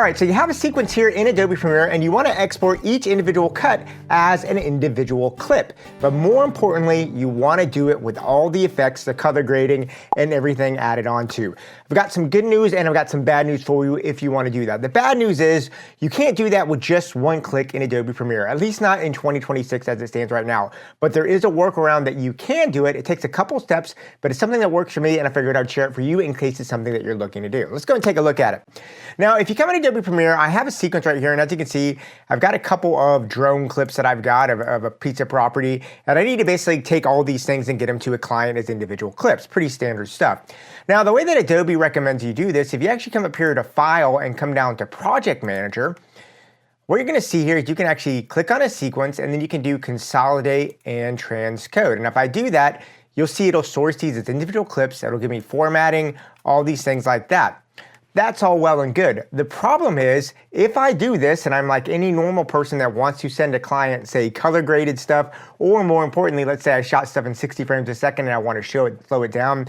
All right, so you have a sequence here in Adobe Premiere and you want to export each individual cut as an individual clip. But more importantly, you want to do it with all the effects, the color grading, and everything added on to. I've got some good news and I've got some bad news for you if you want to do that. The bad news is you can't do that with just one click in Adobe Premiere, at least not in 2026 as it stands right now. But there is a workaround that you can do it. It takes a couple steps, but it's something that works for me and I figured I'd share it for you in case it's something that you're looking to do. Let's go and take a look at it. Now, if you come into Adobe Premiere, I have a sequence right here, and as you can see, I've got a couple of drone clips that I've got of a piece of property, and I need to basically take all these things and get them to a client as individual clips. Pretty standard stuff. Now, the way that Adobe recommends you do this, if you actually come up here to File and come down to Project Manager, what you're going to see here is you can actually click on a sequence, and then you can do Consolidate and Transcode. And if I do that, you'll see it'll source these as individual clips. It'll give me formatting, all these things like that. That's all well and good. The problem is, if I do this, and I'm like any normal person that wants to send a client, say, color graded stuff, or more importantly, let's say I shot stuff in 60 frames a second and I want to slow it down,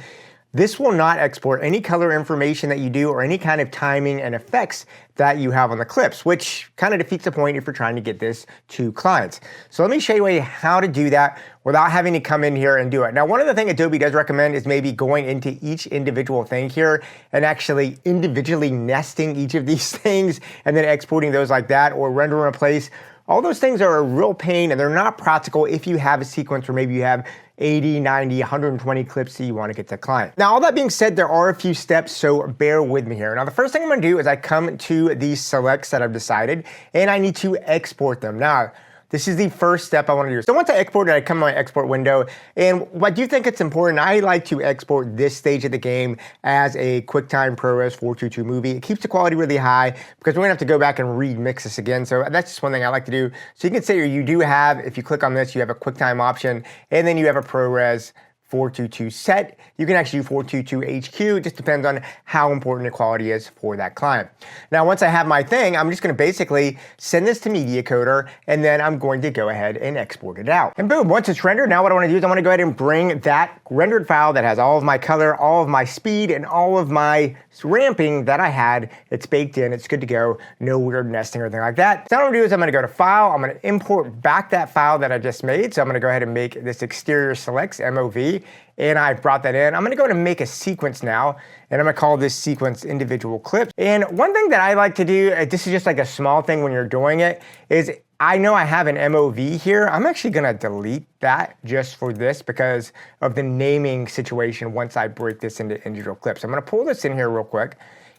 this will not export any color information that you do or any kind of timing and effects that you have on the clips, which kind of defeats the point if you're trying to get this to clients. So let me show you how to do that without having to come in here and do it. Now, one of the things Adobe does recommend is maybe going into each individual thing here and actually individually nesting each of these things and then exporting those like that, or render and replace. All those things are a real pain and they're not practical if you have a sequence where maybe you have 80, 90, 120 clips that you want to get to client. Now, all that being said, there are a few steps, so bear with me here. Now, the first thing I'm going to do is I come to these selects that I've decided, and I need to export them. Now, this is the first step I want to do. So once I export it, I come to my export window, and I do think it's important, I like to export this stage of the game as a QuickTime ProRes 422 movie. It keeps the quality really high because we're gonna have to go back and remix this again. So that's just one thing I like to do. So you can say you do have, if you click on this, you have a QuickTime option, and then you have a ProRes 422 set. You can actually do 422 HQ. It just depends on how important the quality is for that client. Now, once I have my thing, I'm just going to basically send this to Media Coder, and then I'm going to go ahead and export it out. And boom, once it's rendered, now what I want to do is I want to go ahead and bring that rendered file that has all of my color, all of my speed, and all of my ramping that I had. It's baked in, it's good to go, no weird nesting or anything like that. So what I'm going to do is I'm going to go to File, I'm going to import back that file that I just made. So I'm going to go ahead and make this exterior selects, MOV, and I brought that in. I'm going to go ahead and make a sequence now, and I'm going to call this sequence individual clips. And one thing that I like to do, this is just like a small thing when you're doing it, is I know I have an MOV here. I'm actually going to delete that just for this because of the naming situation once I break this into individual clips. I'm going to pull this in here real quick,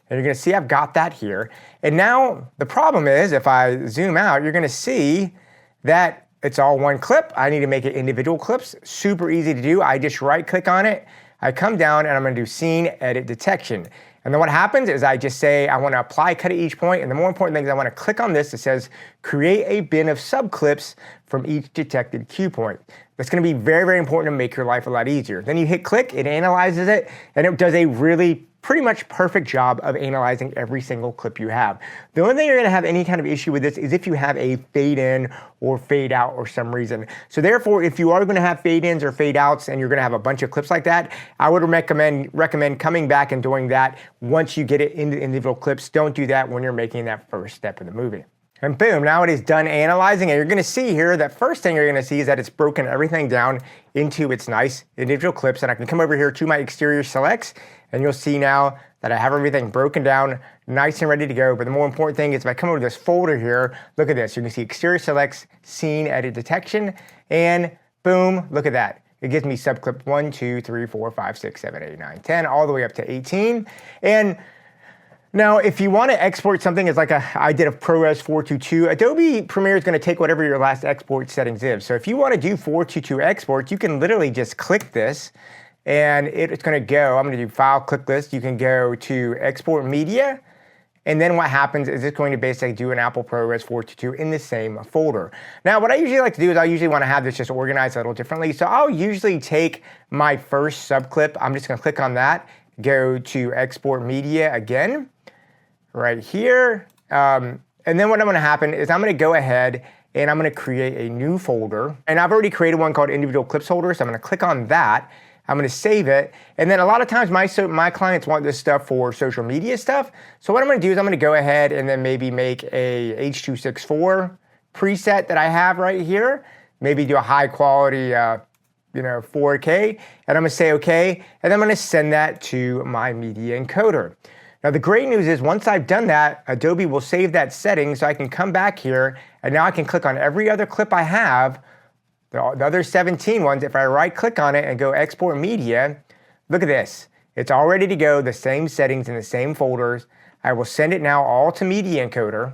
and you're going to see I've got that here. And now the problem is if I zoom out, you're going to see that it's all one clip. I need to make it individual clips. Super easy to do. I just right click on it. I come down and I'm going to do Scene Edit Detection. And then what happens is I just say I want to apply cut at each point, and the more important thing is I want to click on this that says create a bin of subclips from each detected cue point. That's going to be very, very important to make your life a lot easier. Then you hit click, it analyzes it, and it does a really pretty much perfect job of analyzing every single clip you have. The only thing you're going to have any kind of issue with this is if you have a fade in or fade out or some reason. So therefore, if you are going to have fade ins or fade outs and you're going to have a bunch of clips like that, I would recommend coming back and doing that once you get it into individual clips. Don't do that when you're making that first step of the movie. And boom, now it is done analyzing, and you're going to see here that first thing you're going to see is that it's broken everything down into its nice individual clips. And I can come over here to my exterior selects, and you'll see now that I have everything broken down, nice and ready to go. But the more important thing is if I come over to this folder here, look at this. You can see exterior selects, scene edit detection, and boom, look at that. It gives me subclip 1, 2, 3, 4, 5, 6, 7, 8, 9, 10, all the way up to 18. And now, if you want to export something as like I did a ProRes 422, Adobe Premiere is going to take whatever your last export settings is. So if you want to do 422 exports, you can literally just click this and it's going to go. I'm going to do File, Click List. You can go to Export Media. And then what happens is it's going to basically do an Apple ProRes 422 in the same folder. Now, what I usually like to do is I usually want to have this just organized a little differently. So I'll usually take my first subclip. I'm just going to click on that, go to Export Media again, right here. And then what I'm going to happen is I'm going to go ahead and I'm going to create a new folder. And I've already created one called Individual Clips Folder, so I'm going to click on that. I'm gonna save it. And then a lot of times my clients want this stuff for social media stuff. So what I'm gonna do is I'm gonna go ahead and then maybe make a H.264 preset that I have right here. Maybe do a high quality, 4K, and I'm gonna say okay, and then I'm gonna send that to my media encoder. Now the great news is once I've done that, Adobe will save that setting so I can come back here and now I can click on every other clip I have, the other 17 ones. If I right click on it and go export media, look at this. It's all ready to go, the same settings in the same folders. I will send it now all to media encoder.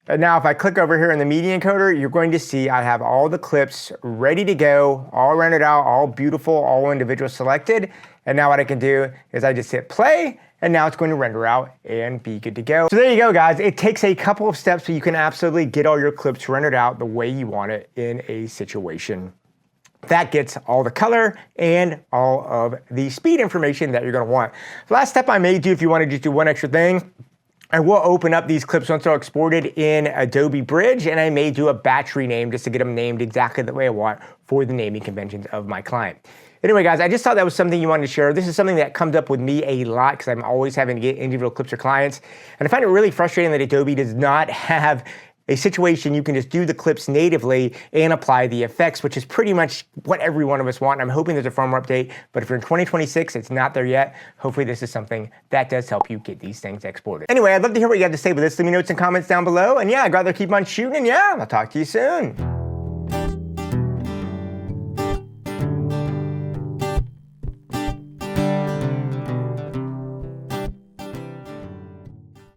And now if I click over here in the media encoder, you're going to see I have all the clips ready to go, all rendered out, all beautiful, all individual selected. And now what I can do is I just hit play, and now it's going to render out and be good to go. So there you go, guys. It takes a couple of steps, but you can absolutely get all your clips rendered out the way you want it in a situation. That gets all the color and all of the speed information that you're gonna want. The last step I may do, if you wanna just do one extra thing, I will open up these clips once they're exported in Adobe Bridge, and I may do a batch rename just to get them named exactly the way I want for the naming conventions of my client. Anyway, guys, I just thought that was something you wanted to share. This is something that comes up with me a lot because I'm always having to get individual clips for clients. And I find it really frustrating that Adobe does not have a situation you can just do the clips natively and apply the effects, which is pretty much what every one of us want. I'm hoping there's a firmware update, but if you're in 2026, it's not there yet. Hopefully this is something that does help you get these things exported. Anyway, I'd love to hear what you have to say with this. Leave me notes and comments down below. And yeah, I'd rather keep on shooting. And yeah, I'll talk to you soon.